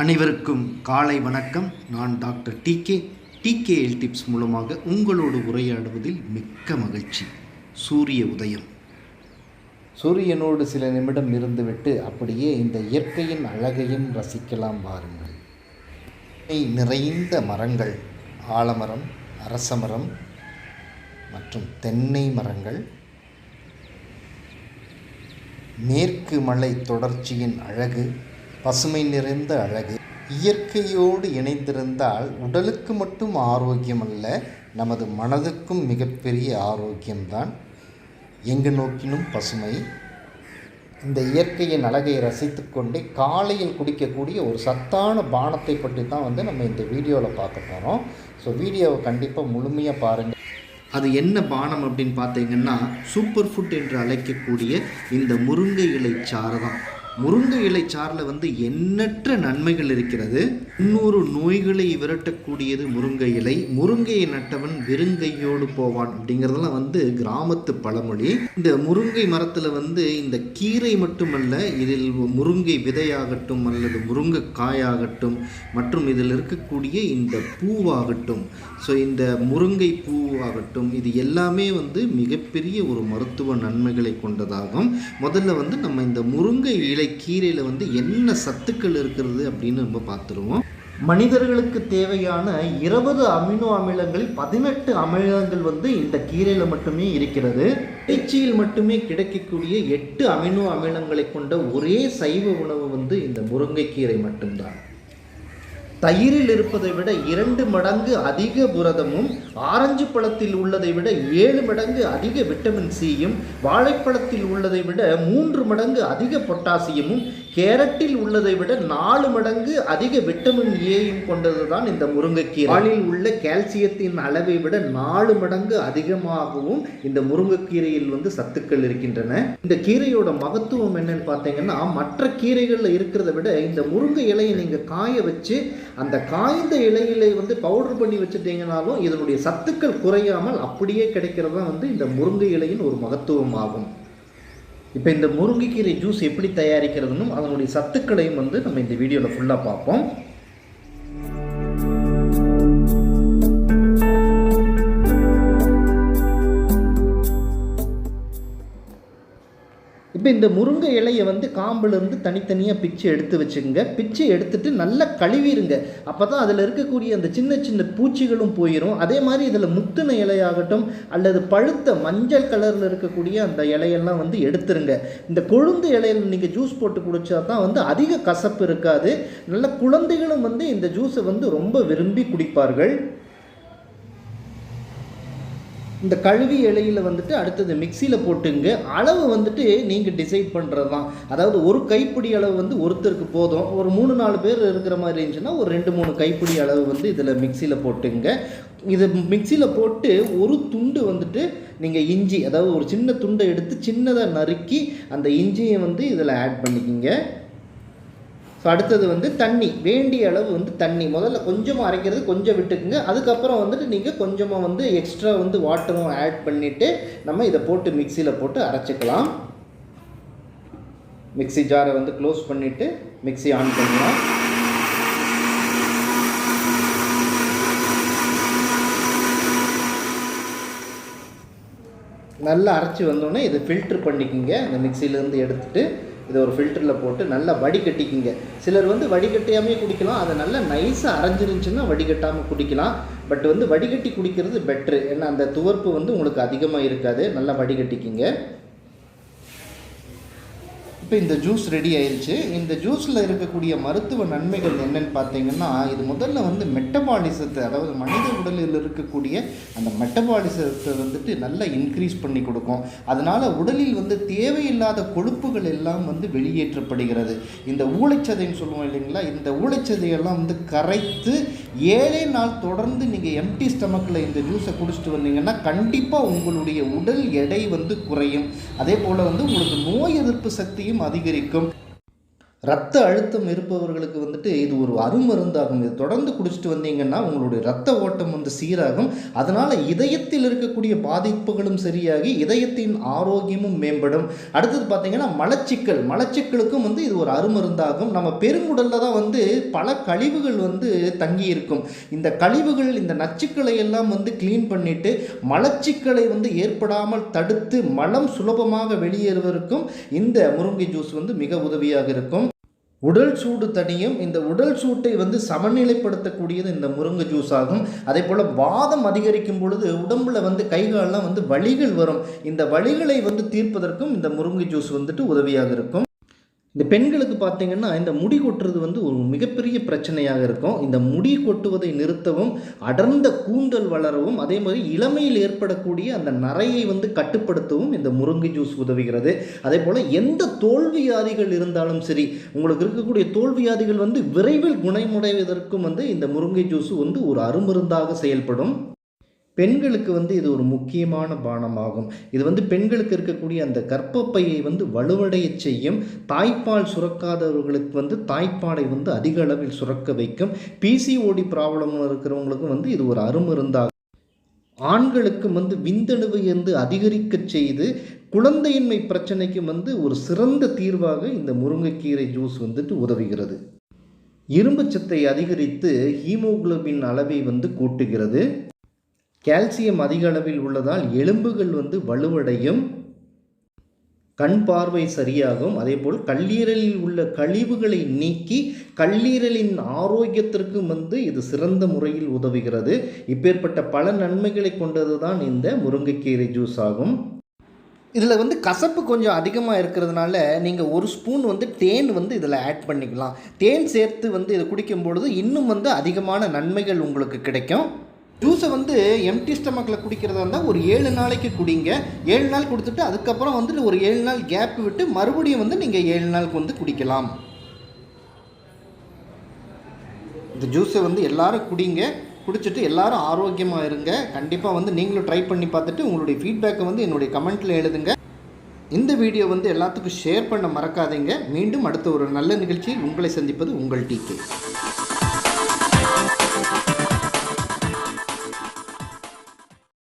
அனைவருக்கும் காலை வணக்கம். நான் டாக்டர் TK டிப்ஸ் மூலமாக உங்களோடு உரையாடுவதில் மிக்க மகிழ்ச்சி. சூரிய உதயம். சூரியனோடு சில நிமிடம் இருந்துவிட்டு அப்படியே இந்த இயற்கையின் அழகையும் ரசிக்கலாம் வாருங்கள். நிறைந்த மரங்கள், ஆலமரம், அரசமரம் மற்றும் தென்னை மரங்கள், மேற்கு மலை தொடர்ச்சியின் அழகு, பசுமை நிறைந்த அழகு. இயற்கையோடு இணைந்திருந்தால் உடலுக்கு மட்டும் ஆரோக்கியம் அல்ல, நமது மனதுக்கும் மிகப்பெரிய ஆரோக்கியம்தான். எங்கு நோக்கினும் பசுமை. இந்த இயற்கையின் அழகை ரசித்து கொண்டே காலையில் குடிக்கக்கூடிய ஒரு சத்தான பானத்தை பற்றி தான் நம்ம இந்த வீடியோவில் பார்க்க போகிறோம். ஸோ வீடியோவை கண்டிப்பாக முழுமையாக பாருங்கள். அது என்ன பானம் அப்படின்னு பார்த்தீங்கன்னா, சூப்பர் ஃபுட் என்று அழைக்கக்கூடிய இந்த முருங்கை இலை சாறு தான். முருங்கை இலை சாறில் எண்ணற்ற நன்மைகள் இருக்கிறது. 300 நோய்களை விரட்டக்கூடியது முருங்கை இலை. முருங்கையை நட்டவன் வெறுங்கையோடு போவான் அப்படிங்கிறதெல்லாம் கிராமத்து பழமொழி. இந்த முருங்கை மரத்தில் இந்த கீரை மட்டுமல்ல, இதில் முருங்கை விதையாகட்டும் அல்லது முருங்கை காயாகட்டும் மற்றும் இதில் இருக்கக்கூடிய இந்த பூவாகட்டும், ஸோ இந்த முருங்கை பூவாகட்டும், இது எல்லாமே மிகப்பெரிய ஒரு மருத்துவ நன்மைகளை கொண்டதாகும். முதல்ல நம்ம இந்த முருங்கை இலை கீரையில் என்ன சத்துக்கள் இருக்கிறது அப்படின்னு நம்ம பார்த்துருவோம். மனிதர்களுக்கு தேவையான 20 அமினோ அமிலங்களில் 18 அமிலங்கள் இந்த கீரையில் மட்டுமே இருக்கிறது. இறைச்சியில் மட்டுமே கிடைக்கக்கூடிய 8 அமினோ அமிலங்களை கொண்ட ஒரே சைவ உணவு இந்த முருங்கைக்கீரை மட்டும்தான். தயிரில் இருப்பதை விட 2 மடங்கு அதிக புரதமும், ஆரஞ்சு பழத்தில் உள்ளதை விட 7 மடங்கு அதிக விட்டமின் சியும், வாழைப்பழத்தில் உள்ளதை விட 3 மடங்கு அதிக பொட்டாசியமும், கேரட்டில் உள்ளதை விட 4 மடங்கு அதிக விட்டமின் ஏயும் கொண்டது தான் இந்த முருங்கைக்கீரை. பாலில் உள்ள கால்சியத்தின் அளவை விட 4 மடங்கு அதிகமாகவும் இந்த முருங்கைக்கீரையில் சத்துக்கள் இருக்கின்றன. இந்த கீரையோட மகத்துவம் என்னன்னு பார்த்தீங்கன்னா, மற்ற கீரைகளில் இருக்கிறத விட இந்த முருங்கை இலையை நீங்கள் காய வச்சு அந்த காய்ந்த இலையிலே பவுடர் பண்ணி வச்சுட்டீங்கனாலும் இதனுடைய சத்துக்கள் குறையாமல் அப்படியே கிடைக்கிறது தான் இந்த முருங்கை இலையின் ஒரு மகத்துவம் ஆகும். இப்போ இந்த முருங்கைக்கீரை ஜூஸ் எப்படி தயாரிக்கிறதுன்னு அதனுடைய சத்துக்களையும் நம்ம இந்த வீடியோவில் ஃபுல்லாக பார்ப்போம். இப்போ இந்த முருங்கை இலையை காம்பிலிருந்து தனித்தனியாக பிச்சு எடுத்து வச்சுக்கோங்க. பிச்சு எடுத்துட்டு நல்லா கழுவிடுங்க. அப்போ தான் அதில் இருக்கக்கூடிய அந்த சின்ன சின்ன பூச்சிகளும் போயிடும். அதே மாதிரி இதில் முத்தின இலையாகட்டும் அல்லது பழுத்த மஞ்சள் கலரில் இருக்கக்கூடிய அந்த இலையெல்லாம் எடுத்துருங்க. இந்த கொழுந்து இலையில் நீங்கள் ஜூஸ் போட்டு குடித்தா தான் அதிக கசப்பு இருக்காது. நல்ல குழந்தைகளும் இந்த ஜூஸை ரொம்ப விரும்பி குடிப்பார்கள். இந்த கழுவி இலையில் அடுத்தது மிக்சியில் போட்டுங்க. அளவு நீங்கள் டிசைட் பண்ணுறது தான். அதாவது ஒரு கைப்பிடி அளவு ஒருத்தருக்கு போதும். ஒரு 3-4 பேர் இருக்கிற மாதிரி இருந்துச்சுன்னா ஒரு 2-3 கைப்பிடி அளவு இதில் மிக்சியில் போட்டுங்க. இது மிக்சியில் போட்டு ஒரு துண்டு நீங்கள் இஞ்சி, அதாவது ஒரு சின்ன துண்டை எடுத்து சின்னதாக நறுக்கி அந்த இஞ்சியை இதில் ஆட் பண்ணிக்கிங்க. ஸோ அடுத்தது தண்ணி, வேண்டிய அளவு தண்ணி. முதல்ல கொஞ்சமாக அரைக்கிறது கொஞ்சம் விட்டுக்குங்க. அதுக்கப்புறம் நீங்கள் கொஞ்சமாக எக்ஸ்ட்ரா வாட்டரும் ஆட் பண்ணிவிட்டு நம்ம இதை போட்டு மிக்சியில் போட்டு அரைச்சிக்கலாம். மிக்சி ஜாரை க்ளோஸ் பண்ணிவிட்டு மிக்சி ஆன் பண்ணலாம். நல்லா அரைச்சி வந்தோடனே இதை ஃபில்ட்ரு பண்ணிக்கிங்க. அந்த மிக்சியிலேருந்து எடுத்துகிட்டு இதை ஒரு ஃபில்டரில் போட்டு நல்லா வடிகட்டிக்கிங்க. சிலர் வடிகட்டியாமே குடிக்கலாம். அதை நல்லா நைஸாக அரைஞ்சிருந்துச்சுன்னா வடிகட்டாமல் குடிக்கலாம். பட் வடிகட்டி குடிக்கிறது பெட்ரு. ஏன்னா அந்த துவர்ப்பு உங்களுக்கு அதிகமாக இருக்காது. நல்லா வடிகட்டிக்கிங்க. இப்போ இந்த ஜூஸ் ரெடி ஆயிடுச்சு. இந்த ஜூஸில் இருக்கக்கூடிய மருத்துவ நன்மைகள் என்னென்னு பார்த்தீங்கன்னா, இது முதல்ல மெட்டபாலிசத்தை, அதாவது மனித உடலில் இருக்கக்கூடிய அந்த மெட்டபாலிசத்தை நல்லா இன்க்ரீஸ் பண்ணி கொடுக்கும். அதனால் உடலில் தேவையில்லாத கொழுப்புகள் எல்லாம் வெளியேற்றப்படுகிறது. இந்த ஊளைச்சதைன்னு சொல்லுவோம் இல்லைங்களா, இந்த ஊளைச்சதையெல்லாம் கரைத்து 7 நாள் தொடர்ந்து நீங்கள் எம்டி ஸ்டமக்கில் இந்த ஜூஸை குடிச்சிட்டு வந்தீங்கன்னா கண்டிப்பாக உங்களுடைய உடல் எடை குறையும். அதே போல் உங்களுக்கு நோய் எதிர்ப்பு சக்தியும் அதிகரிக்கும். ரத்த அழுத்தம் இருப்பவர்களுக்கு வந்துட்டு இது ஒரு அருமருந்தாகும். இது தொடர்ந்து குடிச்சிட்டு வந்தீங்கன்னா உங்களுடைய ரத்த ஓட்டம் வந்து சீராகும். அதனால் இதயத்தில் இருக்கக்கூடிய பாதிப்புகளும் சரியாகி இதயத்தின் ஆரோக்கியமும் மேம்படும். அடுத்தது பார்த்திங்கன்னா மலச்சிக்கலுக்கும் வந்து இது ஒரு அருமருந்தாகும். நம்ம பெருங்குடலில் தான் வந்து பல கழிவுகள் வந்து தங்கி இருக்கும். இந்த கழிவுகள், இந்த நச்சுக்களை எல்லாம் வந்து க்ளீன் பண்ணிவிட்டு மலச்சிக்கலை வந்து ஏற்படாமல் தடுத்து மலம் சுலபமாக வெளியேறுவதற்கும் இந்த முருங்கை ஜூஸ் வந்து மிக உதவியாக இருக்கும். உடல் சூடு தனியும். இந்த உடல் சூட்டை வந்து சமநிலைப்படுத்தக்கூடியது இந்த முருங்கை ஜூஸ் ஆகும். அதே போல் வாதம் அதிகரிக்கும் பொழுது உடம்பில் வந்து கைகாலெலாம் வந்து வலிகள் வரும். இந்த வலிகளை வந்து தீர்ப்பதற்கும் இந்த முருங்கை ஜூஸ் வந்துட்டு உதவியாக இருக்கும். இந்த பெண்களுக்கு பார்த்திங்கன்னா இந்த முடி கொட்டுறது வந்து ஒரு மிகப்பெரிய பிரச்சனையாக இருக்கும். இந்த முடி கொட்டுவதை நிறுத்தவும், அடர்ந்த கூந்தல் வளரவும், அதே மாதிரி இளமையில் ஏற்படக்கூடிய அந்த நரையை வந்து கட்டுப்படுத்தவும் இந்த முருங்கை ஜூஸ் உதவுகிறது. அதே போல் எந்த தோல்வியாதிகள் இருந்தாலும் சரி, உங்களுக்கு இருக்கக்கூடிய தோல்வியாதிகள் வந்து விரைவில் குணமடைவதற்கும் வந்து இந்த முருங்கை ஜூஸ் வந்து ஒரு அருமருந்தாக செயல்படும். பெண்களுக்கு வந்து இது ஒரு முக்கியமான பானமாகும். இது வந்து பெண்களுக்கு இருக்கக்கூடிய அந்த கர்ப்பப்பையை வந்து வலுவடைய செய்யும். தாய்ப்பால் சுரக்காதவர்களுக்கு வந்து தாய்ப்பாலை வந்து அதிக அளவில் சுரக்க வைக்கும். பிசிஓடி ப்ராப்ளம் இருக்கிறவங்களுக்கும் வந்து இது ஒரு அருமருந்தாகும். ஆண்களுக்கு வந்து விந்தணுவை வந்து அதிகரிக்க செய்து குழந்தையின்மை பிரச்சனைக்கு வந்து ஒரு சிறந்த தீர்வாக இந்த முருங்கைக்கீரை ஜூஸ் வந்துட்டு உதவுகிறது. இரும்பு சத்தை அதிகரித்து ஹீமோகுளோபின் அளவை வந்து கூட்டுகிறது. கால்சியம் அதிக அளவில் உள்ளதால் எலும்புகள் வந்து வலுவடையும். கண் பார்வை சரியாகும். அதேபோல் கல்லீரலில் உள்ள கழிவுகளை நீக்கி கல்லீரலின் ஆரோக்கியத்திற்கும் வந்து இது சிறந்த முறையில் உதவுகிறது. இப்பேற்பட்ட பல நன்மைகளை கொண்டது தான் இந்த முருங்கைக்கீரை ஜூஸ் ஆகும். இதில் வந்து கசப்பு கொஞ்சம் அதிகமாக இருக்கிறதுனால நீங்கள் ஒரு ஸ்பூன் வந்து தேன் வந்து இதில் ஆட் பண்ணிக்கலாம். தேன் சேர்த்து வந்து இதை குடிக்கும்பொழுது இன்னும் வந்து அதிகமான நன்மைகள் உங்களுக்கு கிடைக்கும். ஜூஸை வந்து எம்டி ஸ்டமக்கில் குடிக்கிறதா இருந்தால் ஒரு 7 நாளைக்கு குடிங்க. 7 நாள் கொடுத்துட்டு அதுக்கப்புறம் வந்துட்டு ஒரு 7 நாள் கேப் விட்டு மறுபடியும் வந்து நீங்கள் 7 நாளுக்கு வந்து குடிக்கலாம். இந்த ஜூஸை வந்து எல்லோரும் குடிங்க. குடிச்சிட்டு எல்லோரும் ஆரோக்கியமாக இருங்க. கண்டிப்பாக வந்து நீங்களும் ட்ரை பண்ணி பார்த்துட்டு உங்களுடைய ஃபீட்பேக்கை வந்து என்னுடைய கமெண்ட்டில் எழுதுங்க. இந்த வீடியோ வந்து எல்லாத்துக்கும் ஷேர் பண்ண மறக்காதீங்க. மீண்டும் அடுத்த ஒரு நல்ல நிகழ்ச்சியில் உங்களை சந்திப்பது உங்கள் TK.